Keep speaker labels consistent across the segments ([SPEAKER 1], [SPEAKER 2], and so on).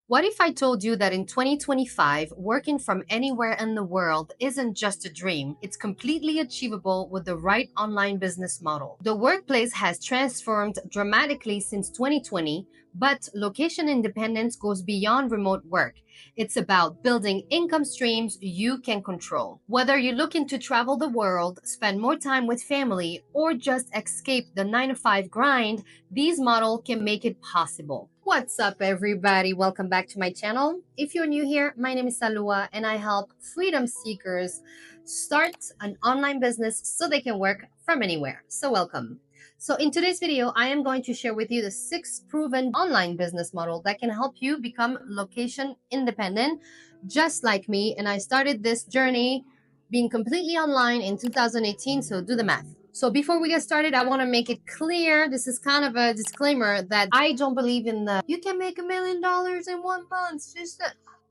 [SPEAKER 1] What if I told you that in 2025, working from anywhere in the world isn't just a dream? It's completely achievable with the right online business model. The workplace has transformed dramatically since 2020, but location independence goes beyond remote work. It's about building income streams you can control. Whether you're looking to travel the world, spend more time with family, or just escape the 9 to 5 grind, these models can make it possible. What's up, everybody? Welcome back to my channel. If you're new here, my name is Salua and I help freedom seekers start an online business so they can work from anywhere. So welcome. So in today's video, I am going to share with you the 6 proven online business model that can help you become location independent, just like me. And I started this journey being completely online in 2018, so do the math. So before we get started, I want to make it clear, this is kind of a disclaimer, that I don't believe in the, you can make $1 million in 1 month.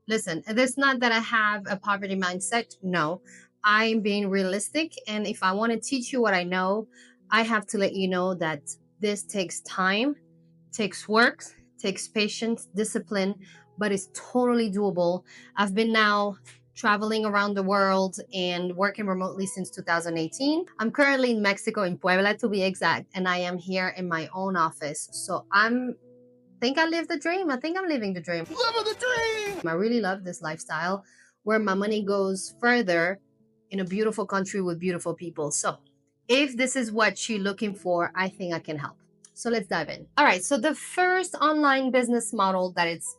[SPEAKER 1] Listen, it's not that I have a poverty mindset. No, I'm being realistic. And if I want to teach you what I know, I have to let you know that this takes time, takes work, takes patience, discipline, but it's totally doable. I've been now traveling around the world and working remotely since 2018. I'm currently in Mexico, in Puebla to be exact, and I am here in my own office. So think I live the dream. I think I'm living the dream. Living the dream! I really love this lifestyle where my money goes further in a beautiful country with beautiful people. So if this is what you're looking for, I think I can help. So let's dive in. All right, so the first online business model that it's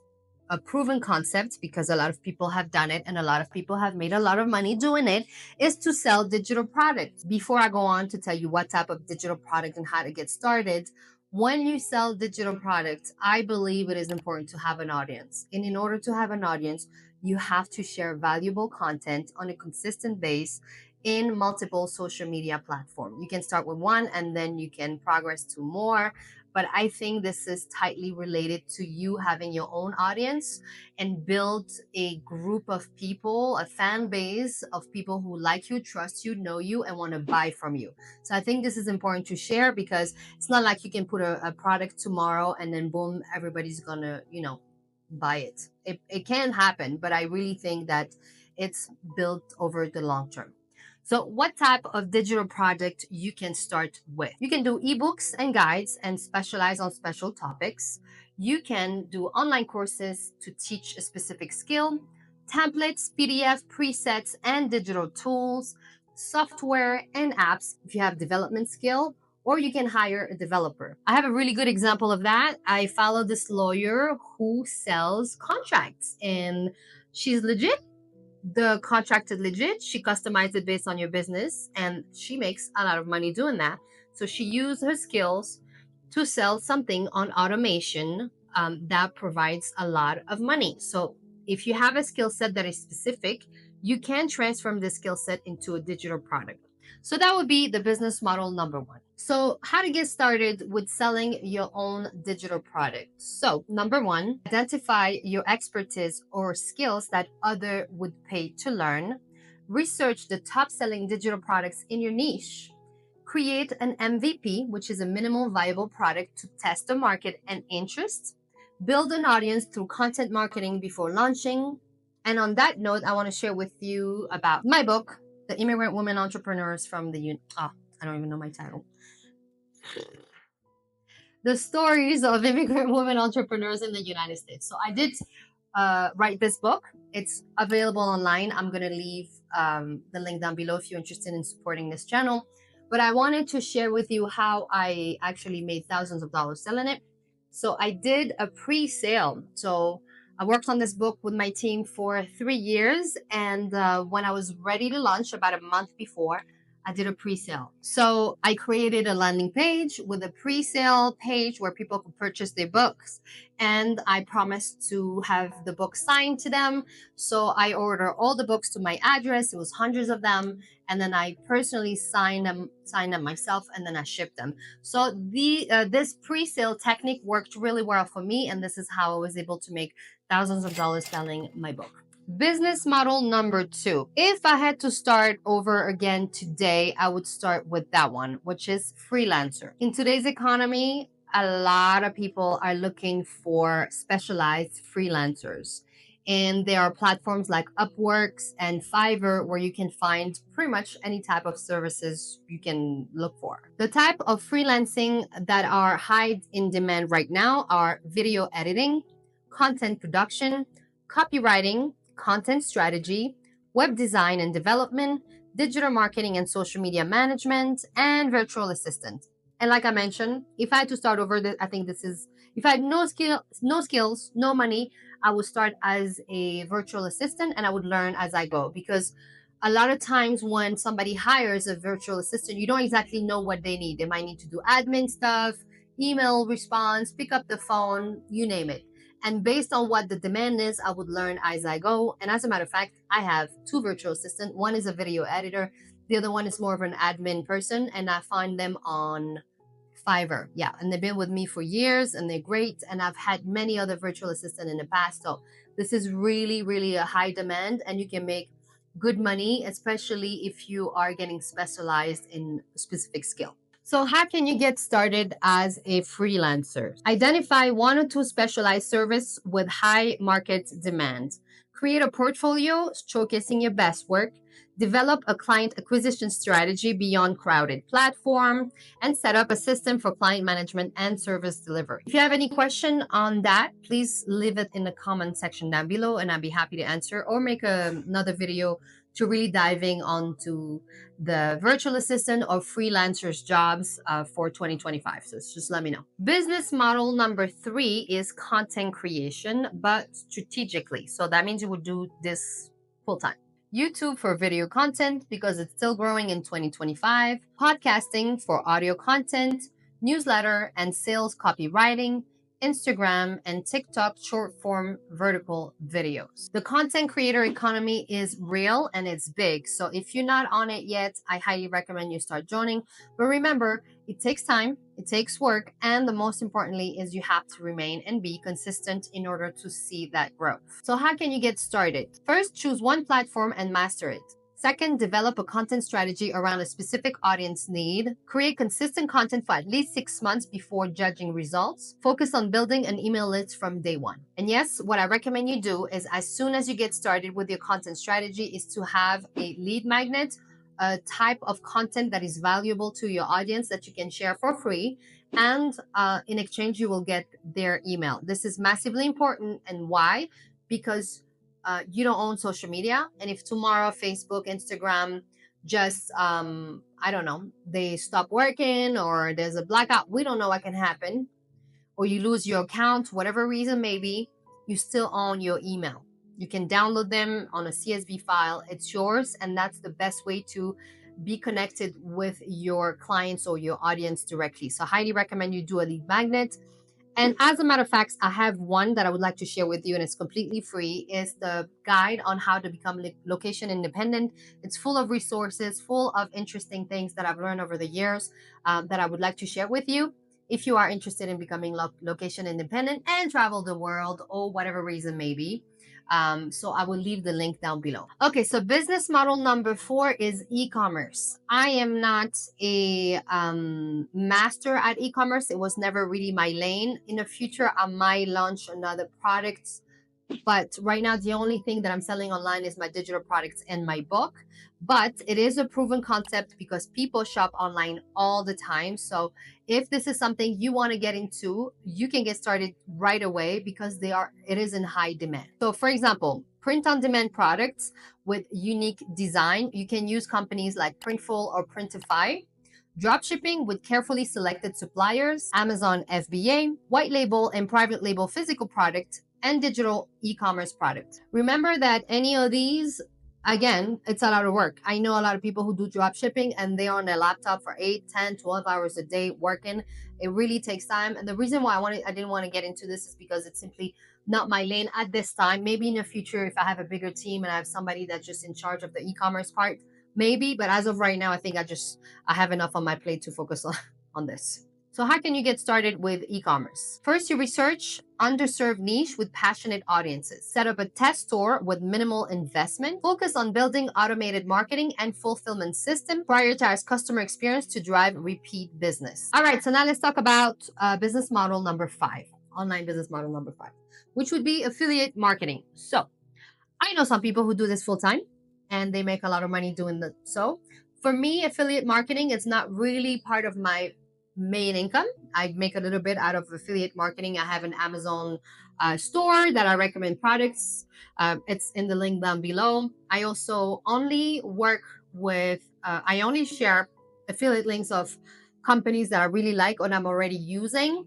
[SPEAKER 1] a proven concept, because a lot of people have done it and a lot of people have made a lot of money doing it, is to sell digital products. Before I go on to tell you what type of digital product and how to get started, when you sell digital products, I believe it is important to have an audience. And in order to have an audience, you have to share valuable content on a consistent base in multiple social media platforms. You can start with one and then you can progress to more. But I think this is tightly related to you having your own audience and build a group of people, a fan base of people who like you, trust you, know you, and want to buy from you. So I think this is important to share because it's not like you can put a product tomorrow and then boom, everybody's gonna, buy it. It can happen, but I really think that it's built over the long term. So what type of digital product you can start with? You can do ebooks and guides and specialize on special topics. You can do online courses to teach a specific skill, templates, PDF, presets, and digital tools, software and apps if you have development skill, or you can hire a developer. I have a really good example of that. I follow this lawyer who sells contracts and she's legit. The contract is legit. She customized it based on your business and she makes a lot of money doing that. So she used her skills to sell something on automation that provides a lot of money. So if you have a skill set that is specific, you can transform this skill set into a digital product. So that would be the business model number 1. So how to get started with selling your own digital product. So number 1, identify your expertise or skills that other would pay to learn. Research the top selling digital products in your niche. Create an MVP, which is a minimal viable product to test the market and interest. Build an audience through content marketing before launching. And on that note, I want to share with you about my book, The Immigrant Women Entrepreneurs from the I don't even know my title. The stories of immigrant women entrepreneurs in the United States. So I did write this book. It's available online. I'm going to leave the link down below if you're interested in supporting this channel. But I wanted to share with you how I actually made thousands of dollars selling it. So I did a pre-sale. So I worked on this book with my team for 3 years. And when I was ready to launch about a month before, I did a pre-sale. So I created a landing page with a pre-sale page where people could purchase their books. And I promised to have the book signed to them. So I ordered all the books to my address. It was hundreds of them. And then I personally signed them myself, and then I shipped them. So this pre-sale technique worked really well for me. And this is how I was able to make thousands of dollars selling my book. Business model number 2. If I had to start over again today, I would start with that one, which is Freelancer. In today's economy, a lot of people are looking for specialized freelancers. And there are platforms like Upworks and Fiverr where you can find pretty much any type of services you can look for. The type of freelancing that are high in demand right now are video editing, content production, copywriting, content strategy, web design and development, digital marketing and social media management, and virtual assistant. And like I mentioned, if I had to start over, I think this is, if I had no skills, no money, I would start as a virtual assistant and I would learn as I go. Because a lot of times when somebody hires a virtual assistant, you don't exactly know what they need. They might need to do admin stuff, email response, pick up the phone, you name it. And based on what the demand is, I would learn as I go. And as a matter of fact, I have two virtual assistants. One is a video editor. The other one is more of an admin person. And I find them on Fiverr. Yeah. And they've been with me for years and they're great. And I've had many other virtual assistants in the past. So this is really, really a high demand and you can make good money, especially if you are getting specialized in a specific skill. So how can you get started as a freelancer? Identify one or two specialized services with high market demand. Create a portfolio showcasing your best work. Develop a client acquisition strategy beyond crowded platform and set up a system for client management and service delivery. If you have any question on that, please leave it in the comment section down below and I'll be happy to answer or make another video to really diving onto the virtual assistant or freelancers jobs for 2025. So just let me know. Business model number 3 is content creation, but strategically. So that means you would do this full time. YouTube for video content because it's still growing in 2025. Podcasting for audio content, newsletter and sales copywriting, Instagram and TikTok short form vertical videos. The content creator economy is real and it's big. So if you're not on it yet, I highly recommend you start joining. But remember, it takes time, it takes work, and the most importantly is you have to remain and be consistent in order to see that growth. So how can you get started? First, choose one platform and master it. Second, develop a content strategy around a specific audience need. Create consistent content for at least 6 months before judging results. Focus on building an email list from day one. And yes, what I recommend you do is as soon as you get started with your content strategy is to have a lead magnet, a type of content that is valuable to your audience that you can share for free. And in exchange, you will get their email. This is massively important. And why? Because you don't own social media. And if tomorrow Facebook, Instagram just, I don't know, they stop working or there's a blackout, we don't know what can happen, or you lose your account, whatever reason maybe, you still own your email. You can download them on a CSV file. It's yours. And that's the best way to be connected with your clients or your audience directly. So I highly recommend you do a lead magnet. And as a matter of fact, I have one that I would like to share with you and it's completely free. It's the guide on how to become location independent. It's full of resources, full of interesting things that I've learned over the years that I would like to share with you. If you are interested in becoming location independent and travel the world or whatever reason may be. So I will leave the link down below. Okay, so business model number 4 is e-commerce. I am not a master at e-commerce. It was never really my lane. In the future, I might launch another product. But right now, the only thing that I'm selling online is my digital products and my book. But it is a proven concept because people shop online all the time. So if this is something you want to get into, you can get started right away because it is in high demand. So for example, print-on-demand products with unique design, you can use companies like Printful or Printify. Dropshipping with carefully selected suppliers, Amazon FBA, white label and private label physical product, and digital e-commerce product. Remember that any of these, again, it's a lot of work. I know a lot of people who do drop shipping and they're on their laptop for 8, 10, 12 hours a day working. It really takes time. And the reason why I didn't want to get into this is because it's simply not my lane at this time. Maybe in the future, if I have a bigger team and I have somebody that's just in charge of the e-commerce part, maybe. But as of right now, I think I have enough on my plate to focus on this. So how can you get started with e-commerce? First, you research underserved niche with passionate audiences. Set up a test store with minimal investment. Focus on building automated marketing and fulfillment system. Prioritize customer experience to drive repeat business. All right, so now let's talk about business model number 5, online business model number 5, which would be affiliate marketing. So I know some people who do this full time and they make a lot of money doing that. So for me, affiliate marketing is not really part of my main income. I make a little bit out of affiliate marketing. I have an Amazon store that I recommend products. It's in the link down below. I also only work with, I only share affiliate links of companies that I really like or I'm already using.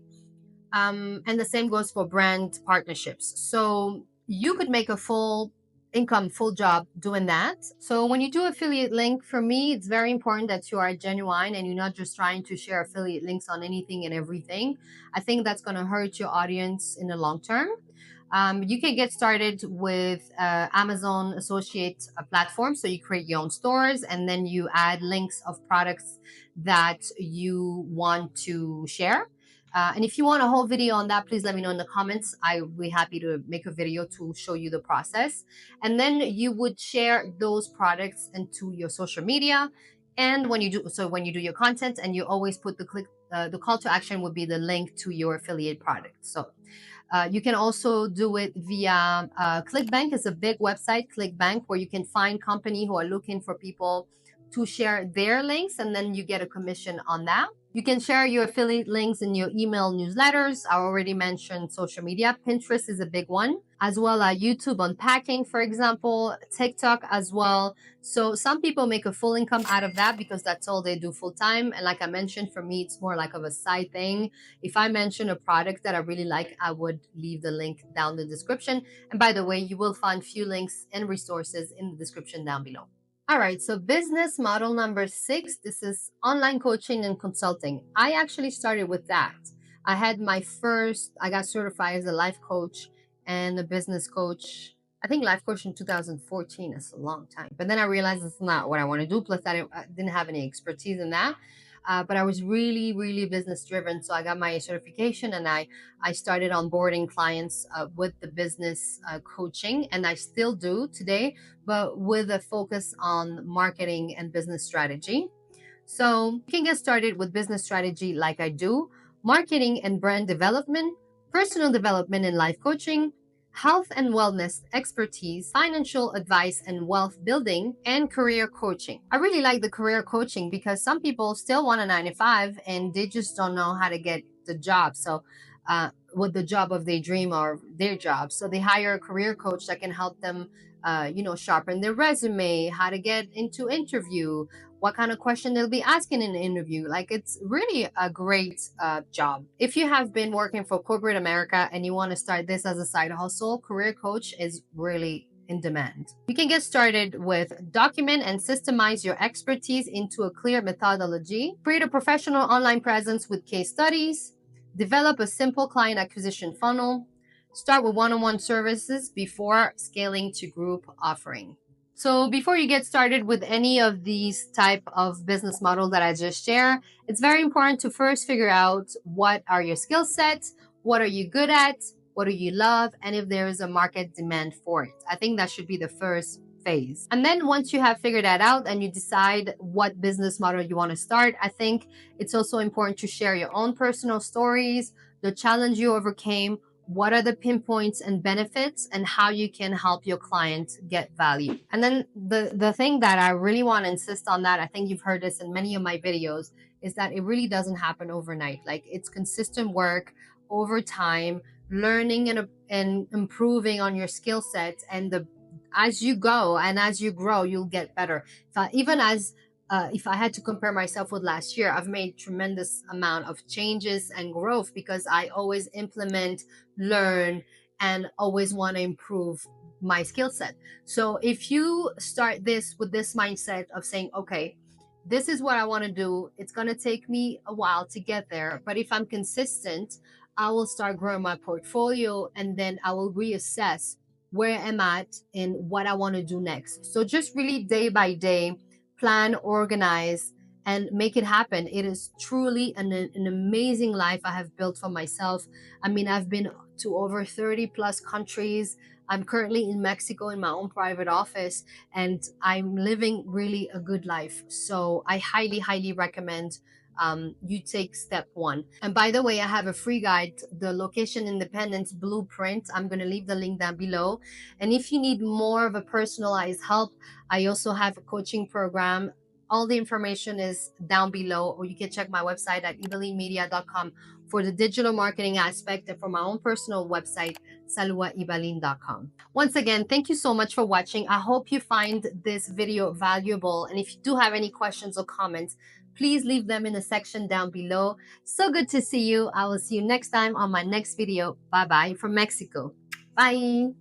[SPEAKER 1] And the same goes for brand partnerships. So you could make a full income, full job doing that. So when you do affiliate link, for me, it's very important that you are genuine and you're not just trying to share affiliate links on anything and everything. I think that's going to hurt your audience in the long term. You can get started with Amazon Associate platform. So you create your own stores and then you add links of products that you want to share. And if you want a whole video on that, please let me know in the comments. I'll be happy to make a video to show you the process. And then you would share those products into your social media. And when you do your content, and you always put the call to action would be the link to your affiliate product. So you can also do it via ClickBank. It's a big website, ClickBank, where you can find company who are looking for people to share their links, and then you get a commission on that. You can share your affiliate links in your email newsletters. I already mentioned social media. Pinterest is a big one, as well as YouTube unpacking, for example, TikTok as well. So some people make a full income out of that because that's all they do full time. And like I mentioned, for me, it's more like of a side thing. If I mention a product that I really like, I would leave the link down in the description. And by the way, you will find few links and resources in the description down below. All right, so business model number 6, this is online coaching and consulting. I actually started with that. I got certified as a life coach and a business coach. I think life coach in 2014, that's a long time. But then I realized it's not what I want to do. Plus, I didn't have any expertise in that. But I was really, really business driven. So I got my certification and I started onboarding clients with the business coaching. And I still do today, but with a focus on marketing and business strategy. So you can get started with business strategy like I do, marketing and brand development, personal development and life coaching, health and wellness expertise, financial advice and wealth building, and career coaching. I really like the career coaching because some people still want a 9 to 5 and they just don't know how to get the job. So, with the job of their dream or their job. So they hire a career coach that can help them, sharpen their resume, how to get into interview, what kind of question they'll be asking in the interview. Like, it's really a great job. If you have been working for corporate America and you want to start this as a side hustle, career coach is really in demand. You can get started with document and systemize your expertise into a clear methodology, create a professional online presence with case studies, develop a simple client acquisition funnel, start with one-on-one services before scaling to group offering. So before you get started with any of these type of business model that I just shared, it's very important to first figure out what are your skill sets, what are you good at, what do you love, and if there is a market demand for it. I think that should be the first phase. And then once you have figured that out and you decide what business model you want to start, I think it's also important to share your own personal stories, the challenge you overcame, what are the pinpoints and benefits, and how you can help your client get value. And then the thing that I really want to insist on, that I think you've heard this in many of my videos, is that it really doesn't happen overnight. Like, it's consistent work over time, learning and improving on your skill sets, and as you go and as you grow, you'll get better. If I had to compare myself with last year, I've made tremendous amount of changes and growth because I always implement, learn, and always want to improve my skill set. So if you start this with this mindset of saying, okay, this is what I want to do, it's going to take me a while to get there, but if I'm consistent, I will start growing my portfolio, and then I will reassess where I'm at and what I want to do next. So just really day by day, plan, organize, and make it happen. It is truly an amazing life I have built for myself. I mean, I've been to over 30 plus countries. I'm currently in Mexico in my own private office, and I'm living really a good life. So I highly, highly recommend you take step one. And by the way, I have a free guide, the Location Independence Blueprint. I'm going to leave the link down below. And if you need more of a personalized help, I also have a coaching program. All the information is down below, or you can check my website at ibalinmedia.com for the digital marketing aspect, and for my own personal website, saluaibalin.com. Once again, thank you so much for watching. I hope you find this video valuable. And if you do have any questions or comments, please leave them in the section down below. So good to see you. I will see you next time on my next video. Bye bye from Mexico. Bye.